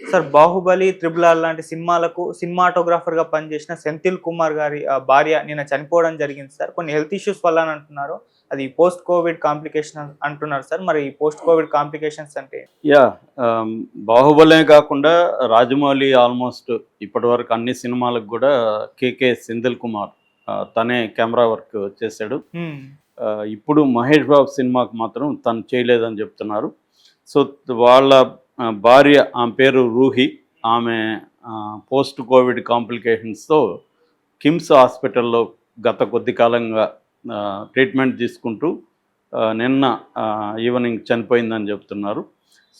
Sir 'Baahubali', 'triple R' లాంటి సినిమాలకు సినిమాటోగ్రాఫర్‌గా పనిచేసిన సెంథిల్ కుమార్ గారి భార్య నిన్న చనిపోవడం జరిగింది సార్. కొన్ని హెల్త్ ఇష్యూస్ వల్ల అని అంటున్నారు. అది పోస్ట్ కోవిడ్ కాంప్లికేషన్ అంటున్నారు సార్. మరి ఈ పోస్ట్ కోవిడ్ కాంప్లికేషన్స్ అంటే? యాహ్! 'బాహుబలే' కాకుండా రాజమౌళి ఆల్మోస్ట్ ఇప్పటివరకు అన్ని సినిమాలకు గూడా 'కేకే సెంథిల్ కుమార్' తనే కెమెరా వర్క్ చేశాడు. హ్మ్. ఇప్పుడు 'మహేష్ బాబు' సినిమాకి మాత్రం తను చేయలేదని చెప్తున్నారు. సో, వాళ్ళ భార్య, ఆమె పేరు రూహి. ఆమె పోస్ట్ కోవిడ్ కాంప్లికేషన్స్‌తో కిమ్స్ హాస్పిటల్‌లో గత కొద్ది కాలంగా ట్రీట్మెంట్ తీసుకుంటూ నిన్న ఈవినింగ్ చనిపోయిందని చెప్తున్నారు.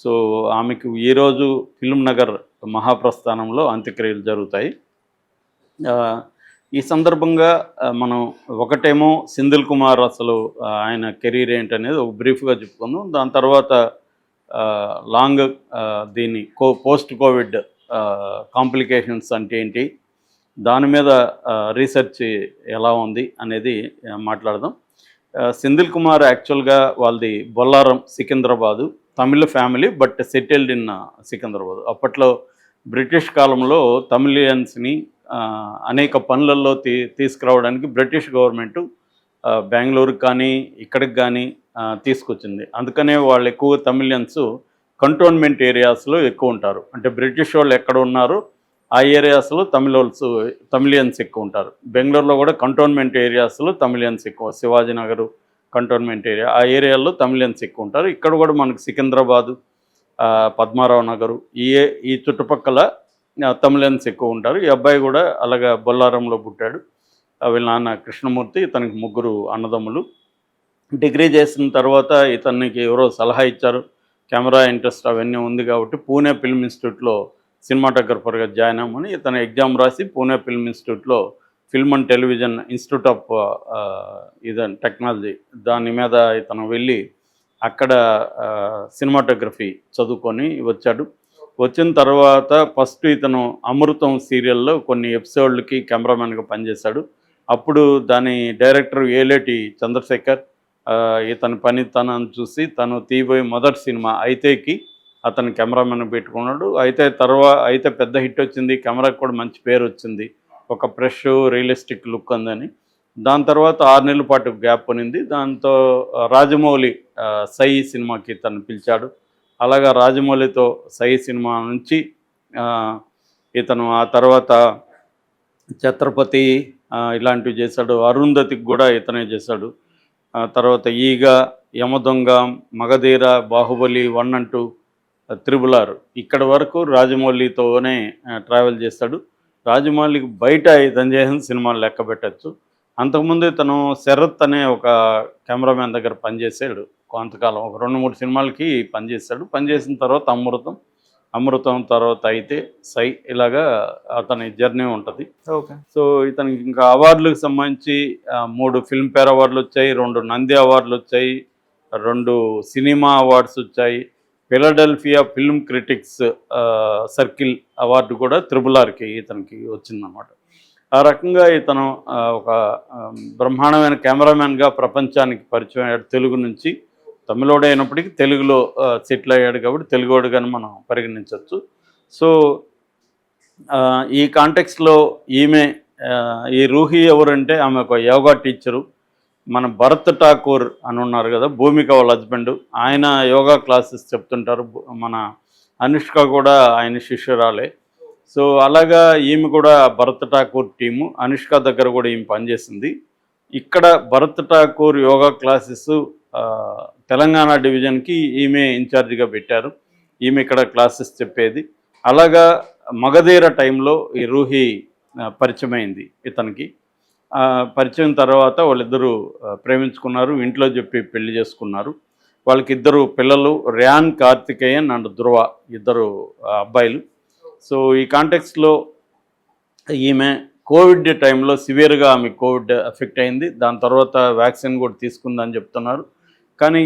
సో, ఆమెకు ఈరోజు ఫిల్మ్ నగర్ మహాప్రస్థానంలో అంత్యక్రియలు జరుగుతాయి. ఈ సందర్భంగా మనం ఒకటేమో సెంథిల్ కుమార్ అసలు ఆయన కెరీర్ ఏంటనేది ఒక బ్రీఫ్‌గా చెప్పుకుందాం. దాని తర్వాత లాంగ్ దీన్ని పోస్ట్ కోవిడ్ కాంప్లికేషన్స్ అంటే ఏంటి, దాని మీద రీసెర్చ్ ఎలా ఉంది అనేది మాట్లాడదాం. సెంథిల్ కుమార్ యాక్చువల్గా వాళ్ళది Bollaram, Secunderabad. Tamil family, but settled in Secunderabad. British బ్రిటిష్ కాలంలో తమిళియన్స్ని అనేక పనులలో తీసుకురావడానికి బ్రిటిష్ గవర్నమెంటు బెంగళూరుకి కానీ ఇక్కడికి కానీ తీసుకొచ్చింది. అందుకనే వాళ్ళు ఎక్కువ తమిళియన్స్ కంటోన్మెంట్ ఏరియాస్లో ఎక్కువ ఉంటారు. అంటే బ్రిటిష్ వాళ్ళు ఎక్కడ ఉన్నారో ఆ ఏరియాస్లో తమిళియన్స్ ఎక్కువ ఉంటారు. బెంగళూరులో కూడా కంటోన్మెంట్ ఏరియాస్లో తమిళియన్స్ ఎక్కువ. శివాజీనగరు కంటోన్మెంట్ ఏరియా, ఆ ఏరియాలో తమిళియన్స్ ఎక్కువ ఉంటారు. ఇక్కడ కూడా మనకు సికింద్రాబాదు, పద్మారావు నగరు ఈ చుట్టుపక్కల తమిళియన్స్ ఎక్కువ ఉంటారు. ఈ అబ్బాయి కూడా అలాగా బొల్లారంలో పుట్టాడు. వీళ్ళ నాన్న కృష్ణమూర్తి, ఇతనికి ముగ్గురు అన్నదమ్ములు. డిగ్రీ చేసిన తర్వాత ఇతనికి ఎవరో సలహా ఇచ్చారు, కెమెరా ఇంట్రెస్ట్ అవన్నీ ఉంది కాబట్టి పూణే ఫిల్మ్ ఇన్స్టిట్యూట్లో సినిమాటోగ్రఫర్గా జాయిన్ అవ్వమని ఇతను ఎగ్జామ్ రాసి పూణే ఫిల్మ్ ఇన్స్టిట్యూట్లో film and television institute of technology దాని మీద ఇతను వెళ్ళి అక్కడ సినిమాటోగ్రఫీ చదువుకొని వచ్చాడు. వచ్చిన తర్వాత ఫస్ట్ ఇతను అమృతం సీరియల్లో కొన్ని ఎపిసోడ్లకి కెమెరామెన్గా పనిచేశాడు. అప్పుడు దాని డైరెక్టర్ ఏలేటి చంద్రశేఖర్ ఇతని పనితనాన్ని చూసి తను తీయబోయే మొదటి సినిమా అయితేకి అతను కెమెరామెన్ పెట్టుకున్నాడు. అయితే పెద్ద హిట్ వచ్చింది, కెమెరాకి కూడా మంచి పేరు వచ్చింది, ఒక ఫ్రెష్ రియలిస్టిక్ లుక్ ఉందని. దాని తర్వాత 6 నెలల పాటు గ్యాప్ ఉన్నింది. దాంతో రాజమౌళి సై సినిమాకి తను పిలిచాడు. అలాగా రాజమౌళితో సై సినిమా నుంచి ఇతను ఆ తర్వాత ఛత్రపతి ఇలాంటివి చేశాడు. అరుంధతికి కూడా ఇతనే చేశాడు. తర్వాత ఈగ, Yamadonga, Magadheera, Baahubali 1 and 2, triple R ఇక్కడ వరకు రాజమౌళితోనే ట్రావెల్ చేశాడు. రాజమౌళికి బయట ఇతను చేసిన సినిమాలు లెక్క పెట్టచ్చు. అంతకుముందు ఇతను శరత్ అనే ఒక కెమెరామ్యాన్ దగ్గర పనిచేసాడు కొంతకాలం, ఒక 2-3 సినిమాలకి పనిచేశాడు. పనిచేసిన తర్వాత అమృతం తర్వాత అయితే సై, ఇలాగా అతని జర్నీ ఉంటుంది. ఓకే. సో ఇతనికి ఇంకా అవార్డులకు సంబంధించి 3 ఫిల్మ్ఫేర్ అవార్డులు వచ్చాయి, 2 నంది అవార్డులు వచ్చాయి, 2 సినిమా అవార్డ్స్ వచ్చాయి. Philadelphia film critics circle award కూడా త్రిబుల్ ఆర్కి ఇతనికి వచ్చిందన్నమాట. ఆ రకంగా ఇతను ఒక బ్రహ్మాండమైన కెమెరామెన్గా ప్రపంచానికి పరిచయం అయ్యాడు. తెలుగు నుంచి, తమిళోడు అయినప్పటికీ తెలుగులో సెటిల్ అయ్యాడు కాబట్టి తెలుగోడుగాని మనం పరిగణించవచ్చు. సో ఈ కాంటెక్స్లో ఈమె ఈ రూహి ఎవరంటే ఆమె ఒక యోగా టీచరు. మన భరత్ ఠాకూర్ అని ఉన్నారు కదా, భూమిక వాళ్ళ హస్బెండ్, ఆయన యోగా క్లాసెస్ చెప్తుంటారు. మన అనుష్క కూడా ఆయన శిష్యురాలే. సో అలాగా ఈమె కూడా భరత్ ఠాకూర్ టీము, అనుష్క దగ్గర కూడా ఈమె పనిచేసింది. ఇక్కడ భరత్ ఠాకూర్ యోగా క్లాసెస్ తెలంగాణ డివిజన్కి ఈమె ఇన్ఛార్జిగా పెట్టారు. ఈమె ఇక్కడ క్లాసెస్ చెప్పేది. అలాగా మగధీర టైంలో ఈ రూహి పరిచయం అయింది ఇతనికి. పరిచయం తర్వాత వాళ్ళిద్దరూ ప్రేమించుకున్నారు, ఇంట్లో చెప్పి పెళ్లి చేసుకున్నారు. వాళ్ళకి 2 పిల్లలు, ర్యాన్ కార్తికేయన్ అండ్ ధ్రువ, 2 అబ్బాయిలు. సో ఈ కాంటెక్స్లో ఈమె కోవిడ్ టైంలో సివియర్గా ఆమె కోవిడ్ ఎఫెక్ట్ అయింది. దాని తర్వాత వ్యాక్సిన్ కూడా తీసుకుందని చెప్తున్నారు. కానీ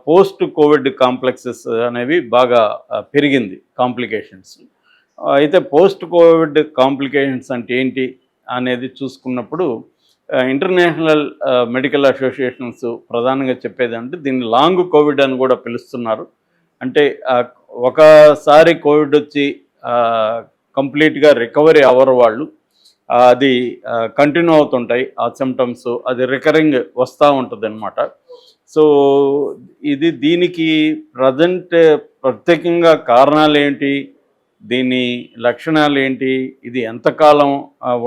పోస్ట్ కోవిడ్ కాంప్లెక్సెస్ అనేవి బాగా పెరిగింది, కాంప్లికేషన్స్. అయితే పోస్ట్ కోవిడ్ కాంప్లికేషన్స్ అంటే ఏంటి అనేది చూసుకున్నప్పుడు ఇంటర్నేషనల్ మెడికల్ అసోసియేషన్స్ ప్రధానంగా చెప్పేది అంటే దీన్ని లాంగ్ కోవిడ్ అని కూడా పిలుస్తున్నారు. అంటే ఒకసారి కోవిడ్ వచ్చి కంప్లీట్గా రికవరీ అవ్వరు వాళ్ళు. అది కంటిన్యూ అవుతుంటాయి ఆ సిమ్టమ్స్, అది రికరింగ్ వస్తూ ఉంటుంది అనమాట. సో దీనికి ప్రజెంట్ ప్రత్యేకంగా కారణాలు ఏంటి, దీని లక్షణాలు ఏంటి, ఇది ఎంతకాలం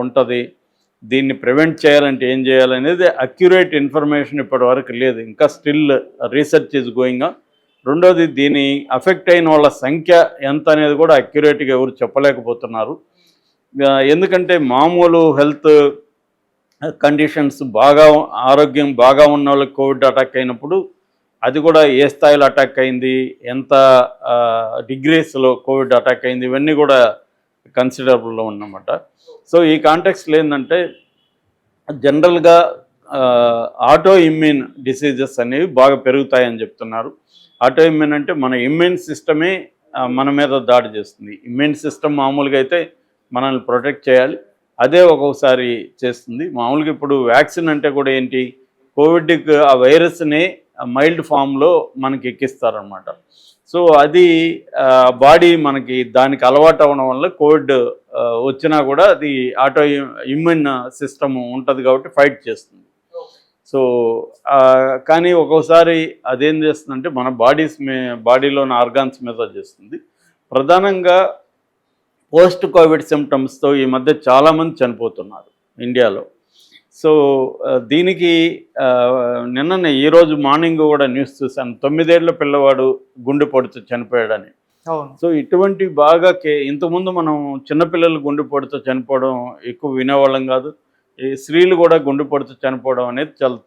ఉంటుంది, దీన్ని ప్రివెంట్ చేయాలంటే ఏం చేయాలనేది అక్యురేట్ ఇన్ఫర్మేషన్ ఇప్పటి వరకు లేదు. ఇంకా still research is going on. రెండోది, దీని అఫెక్ట్ అయిన వాళ్ళ సంఖ్య ఎంత అనేది కూడా అక్యురేట్గా ఎవరు చెప్పలేకపోతున్నారు. ఎందుకంటే మామూలు హెల్త్ కండిషన్స్ ఆరోగ్యం బాగా ఉన్న వాళ్ళకి కోవిడ్ అటాక్ అయినప్పుడు అది కూడా ఏ స్థాయిలో అటాక్ అయింది, ఎంత డిగ్రీస్లో కోవిడ్ అటాక్ అయింది, ఇవన్నీ కూడా కన్సిడరబుల్లో ఉన్నమాట. సో ఈ కాంటెక్స్లో ఏంటంటే జనరల్గా ఆటో ఇమ్యూన్ డిసీజెస్ అనేవి బాగా పెరుగుతాయని చెప్తున్నారు. ఆటో ఇమ్యూన్ అంటే మన ఇమ్యూన్ సిస్టమే మన మీద దాడి చేస్తుంది. ఇమ్యూన్ సిస్టమ్ మామూలుగా అయితే మనల్ని ప్రొటెక్ట్ చేయాలి, అదే ఒక్కొక్కసారి చేస్తుంది. మామూలుగా ఇప్పుడు వ్యాక్సిన్ అంటే కూడా ఏంటి, కోవిడ్కి ఆ వైరస్ని మైల్డ్ ఫామ్లో మనకి ఎక్కిస్తారనమాట. సో అది బాడీ మనకి దానికి అలవాటు అవ్వడం వల్ల కోవిడ్ వచ్చినా కూడా అది ఆటో ఇమ్యూన్ సిస్టమ్ ఉంటుంది కాబట్టి ఫైట్ చేస్తుంది. సో కానీ ఒక్కోసారి అదేం చేస్తుందంటే మన బాడీలోని ఆర్గాన్స్ మీద చేస్తుంది. ప్రధానంగా పోస్ట్ కోవిడ్ సిమ్టమ్స్తో ఈ మధ్య చాలామంది చనిపోతున్నారు ఇండియాలో. సో దీనికి నిన్ననే ఈరోజు మార్నింగ్ కూడా న్యూస్ చూశాను, 9 ఏళ్ల పిల్లవాడు గుండెపోటుతో చనిపోయాడని. సో ఇటువంటి బాగా ఇంతకుముందు మనం చిన్నపిల్లలు గుండెపోటుతో చనిపోవడం ఎక్కువ వినేవాళ్ళం కాదు. ఈ స్త్రీలు కూడా గుండెపోటుతో చనిపోవడం అనేది చాలా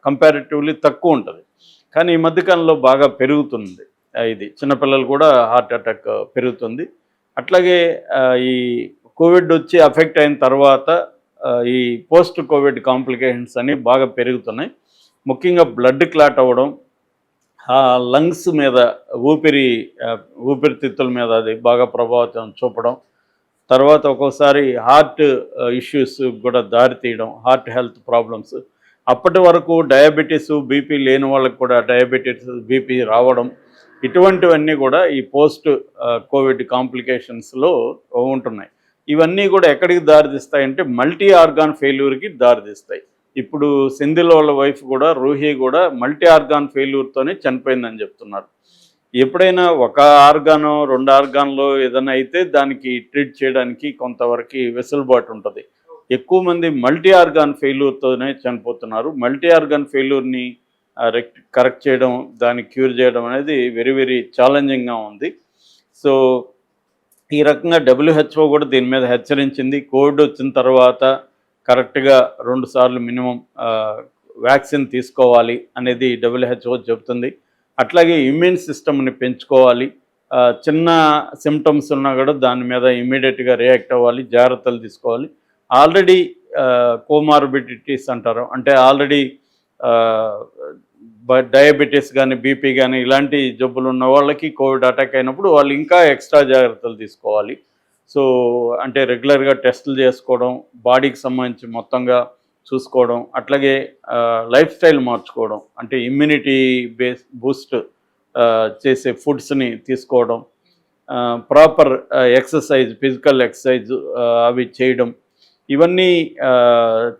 కంపారిటివ్లీ తక్కువ ఉంటుంది. కానీ ఈ మధ్యకాలంలో బాగా పెరుగుతుంది. ఇది చిన్నపిల్లలు కూడా హార్ట్ అటాక్ పెరుగుతుంది. అట్లాగే ఈ కోవిడ్ వచ్చి అఫెక్ట్ అయిన తర్వాత ఈ పోస్ట్ కోవిడ్ కాంప్లికేషన్స్ అని బాగా పెరుగుతున్నాయి. ముఖ్యంగా బ్లడ్ క్లాట్ అవ్వడం, లంగ్స్ మీద ఊపిరితిత్తుల మీద అది బాగా ప్రభావితం చూపడం, తర్వాత ఒక్కోసారి హార్ట్ ఇష్యూస్ కూడా దారితీయడం, హార్ట్ హెల్త్ ప్రాబ్లమ్స్. అప్పటి వరకు డయాబెటీస్ బీపీ లేని వాళ్ళకి కూడా డయాబెటీస్ బీపీ రావడం, ఇటువంటివన్నీ కూడా ఈ పోస్ట్ కోవిడ్ కాంప్లికేషన్స్లో ఉంటున్నాయి. ఇవన్నీ కూడా ఎక్కడికి దారితీస్తాయంటే మల్టీ ఆర్గాన్ ఫెయిల్యూర్కి దారితీస్తాయి. ఇప్పుడు సెంధిల్ వాళ్ళ వైఫ్ కూడా, రూహీ కూడా మల్టీ ఆర్గాన్ ఫెయిల్యూర్తోనే చనిపోయిందని చెప్తున్నారు. ఎప్పుడైనా ఒక ఆర్గానో 2 ఆర్గాన్లో ఏదైనా అయితే దానికి ట్రీట్ చేయడానికి కొంతవరకు వెసులుబాటు ఉంటుంది. ఎక్కువ మంది మల్టీ ఆర్గాన్ ఫెయిల్యూర్తోనే చనిపోతున్నారు. మల్టీ ఆర్గాన్ ఫెయిల్యూర్ని కరెక్ట్ చేయడం, దాన్ని క్యూర్ చేయడం అనేది వెరీ వెరీ ఛాలెంజింగ్గా ఉంది. సో ఈ రకంగా WHO కూడా దీని మీద హెచ్చరించింది. కోవిడ్ వచ్చిన తర్వాత కరెక్ట్గా 2 సార్లు మినిమం వ్యాక్సిన్ తీసుకోవాలి అనేది WHO చెబుతుంది. అట్లాగే ఇమ్యూన్ సిస్టమ్ని పెంచుకోవాలి. చిన్న సిమ్టమ్స్ ఉన్నా కూడా దాని మీద ఇమ్మీడియట్గా రియాక్ట్ అవ్వాలి, జాగ్రత్తలు తీసుకోవాలి. ఆల్రెడీ కోమార్బిడిటీస్ అంటారు, అంటే ఆల్రెడీ డయాబెటీస్ కానీ బీపీ కానీ ఇలాంటి జబ్బులు ఉన్న వాళ్ళకి కోవిడ్ అటాక్ అయినప్పుడు వాళ్ళు ఇంకా ఎక్స్ట్రా జాగ్రత్తలు తీసుకోవాలి. సో అంటే రెగ్యులర్గా టెస్టులు చేసుకోవడం, బాడీకి సంబంధించి మొత్తంగా చూసుకోవడం, అట్లాగే లైఫ్ స్టైల్ మార్చుకోవడం, అంటే ఇమ్యూనిటీ బూస్ట్ చేసే ఫుడ్స్ని తీసుకోవడం, ప్రాపర్ ఎక్సర్సైజ్, ఫిజికల్ ఎక్సర్సైజ్ అవి చేయడం, ఇవన్నీ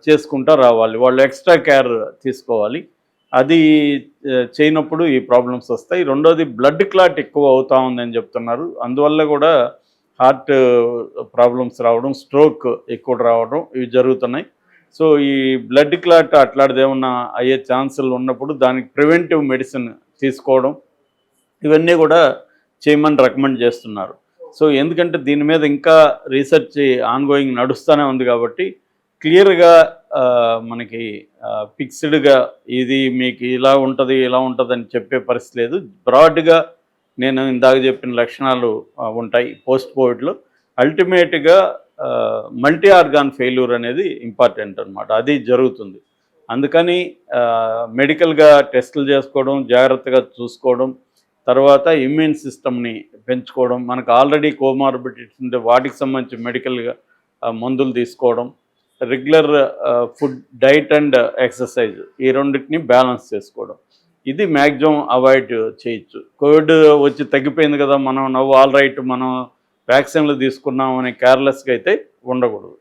చేసుకుంటూ రావాలి. వాళ్ళు ఎక్స్ట్రా కేర్ తీసుకోవాలి. అది చేయనప్పుడు ఈ ప్రాబ్లమ్స్ వస్తాయి. రెండోది, బ్లడ్ క్లాట్ ఎక్కువ అవుతూ ఉందని చెప్తున్నారు. అందువల్ల కూడా హార్ట్ ప్రాబ్లమ్స్ రావడం, స్ట్రోక్ ఎక్కువ రావడం ఇవి జరుగుతున్నాయి. సో ఈ బ్లడ్ క్లాట్ అట్లాంటిది ఏమన్నా అయ్యే ఛాన్సులు ఉన్నప్పుడు దానికి ప్రివెంటివ్ మెడిసిన్ తీసుకోవడం, ఇవన్నీ కూడా చేయమని రికమెండ్ చేస్తున్నారు. సో ఎందుకంటే దీని మీద ఇంకా రీసెర్చ్ ఆన్గోయింగ్ నడుస్తూనే ఉంది కాబట్టి క్లియర్గా మనకి ఫిక్స్డ్గా ఇది మీకు ఇలా ఉంటుంది ఇలా ఉంటుంది అని చెప్పే పరిస్థితి లేదు. బ్రాడ్గా నేను ఇందాక చెప్పిన లక్షణాలు ఉంటాయి పోస్ట్ కోవిడ్లో. అల్టిమేట్గా మల్టీ ఆర్గాన్ ఫెయిల్యూర్ అనేది ఇంపార్టెంట్ అనమాట, అది జరుగుతుంది. అందుకని మెడికల్గా టెస్టులు చేసుకోవడం, జాగ్రత్తగా చూసుకోవడం, తర్వాత ఇమ్యూన్ సిస్టమ్ని పెంచుకోవడం, మనకు ఆల్రెడీ కోమార్బిడిటీస్ ఉంటే వాటికి సంబంధించి మెడికల్గా మందులు తీసుకోవడం, regular food, diet and exercise, ఈ రెండింటిని బ్యాలెన్స్ చేసుకోవడం, ఇది మ్యాక్సిమం అవాయిడ్ చేయొచ్చు. కోవిడ్ వచ్చి తగ్గిపోయింది కదా, మనం నవ్వు ఆల్ రైట్, మనం వ్యాక్సిన్లు తీసుకున్నాం అనే కేర్లెస్గా అయితే ఉండకూడదు.